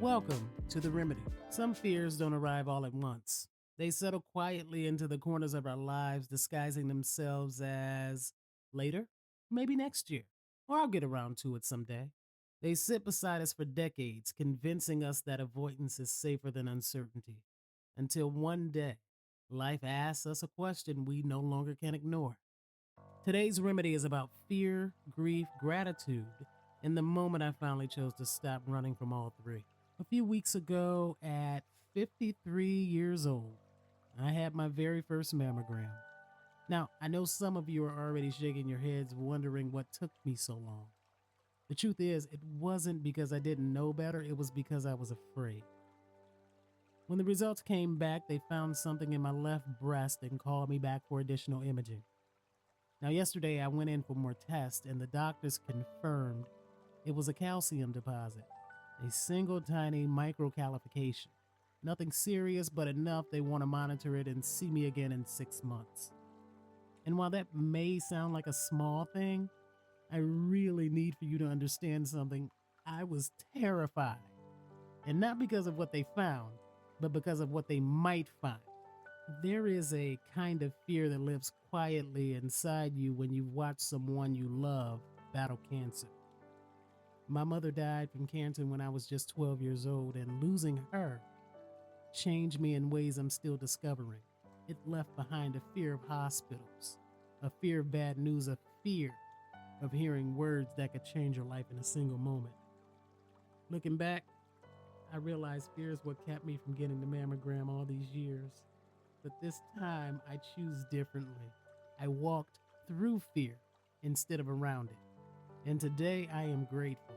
Welcome to The Remedy. Some fears don't arrive all at once. They settle quietly into the corners of our lives, disguising themselves as later, maybe next year, or I'll get around to it someday. They sit beside us for decades, convincing us that avoidance is safer than uncertainty. Until one day, life asks us a question we no longer can ignore. Today's remedy is about fear, grief, gratitude, and the moment I finally chose to stop running from all three. A few weeks ago, at 53 years old, I had my very first mammogram. Now, I know some of you are already shaking your heads wondering what took me so long. The truth is, it wasn't because I didn't know better, it was because I was afraid. When the results came back, they found something in my left breast and called me back for additional imaging. Now, yesterday I went in for more tests, and the doctors confirmed it was a calcium deposit, a single tiny microcalcification. Nothing serious, but enough they want to monitor it and see me again in 6 months. And while that may sound like a small thing, I really need for you to understand something. I was terrified. And not because of what they found, but because of what they might find. There is a kind of fear that lives quietly inside you when you watch someone you love battle cancer. My mother died from cancer when I was just 12 years old, and losing her changed me in ways I'm still discovering. It left behind a fear of hospitals, a fear of bad news, a fear of hearing words that could change your life in a single moment. Looking back, I realized fear is what kept me from getting the mammogram all these years. But this time, I choose differently. I walked through fear instead of around it. And today, I am grateful.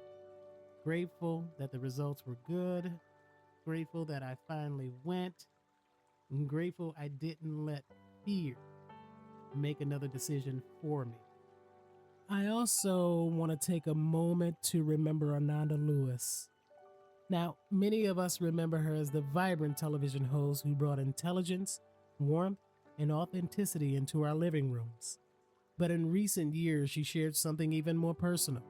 Grateful that the results were good. Grateful that I finally went. And grateful I didn't let fear make another decision for me. I also want to take a moment to remember Ananda Lewis. Now, many of us remember her as the vibrant television host who brought intelligence, warmth, and authenticity into our living rooms. But in recent years, she shared something even more personal,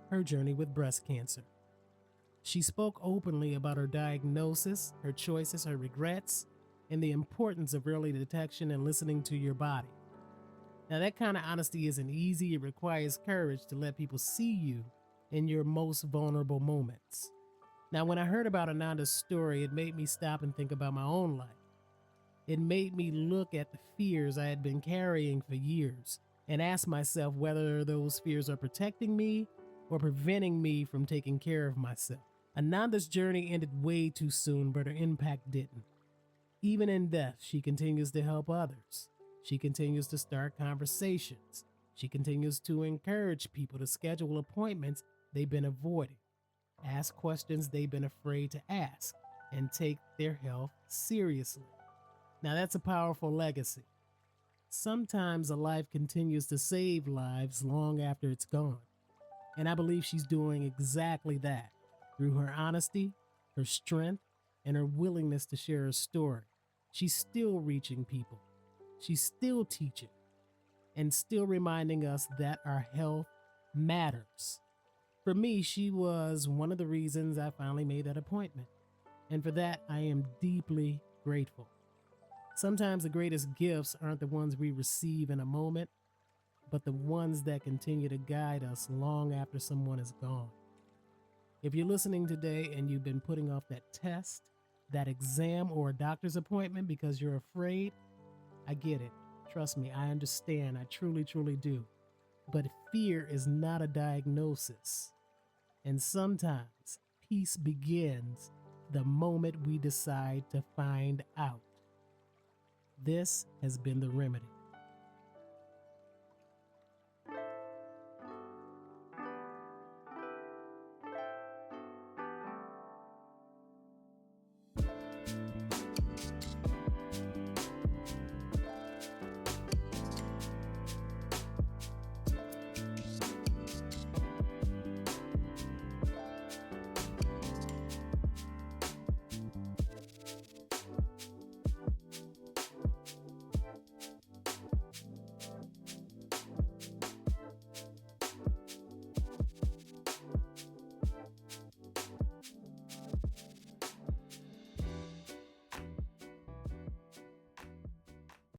her journey with breast cancer. She spoke openly about her diagnosis, her choices, her regrets, and the importance of early detection and listening to your body. Now, that kind of honesty isn't easy. It requires courage to let people see you in your most vulnerable moments. Now, when I heard about Ananda's story, it made me stop and think about my own life. It made me look at the fears I had been carrying for years and ask myself whether those fears are protecting me or preventing me from taking care of myself. Ananda's journey ended way too soon, but her impact didn't. Even in death, she continues to help others. She continues to start conversations. She continues to encourage people to schedule appointments they've been avoiding, ask questions they've been afraid to ask, and take their health seriously. Now, that's a powerful legacy. Sometimes a life continues to save lives long after it's gone. And I believe she's doing exactly that through her honesty, her strength, and her willingness to share her story. She's still reaching people. She's still teaching and still reminding us that our health matters. For me, she was one of the reasons I finally made that appointment. And for that, I am deeply grateful. Sometimes the greatest gifts aren't the ones we receive in a moment, but the ones that continue to guide us long after someone is gone. If you're listening today and you've been putting off that test, that exam, or a doctor's appointment because you're afraid, I get it. Trust me, I understand. I truly, truly do. But fear is not a diagnosis. And sometimes peace begins the moment we decide to find out. This has been The Remedy.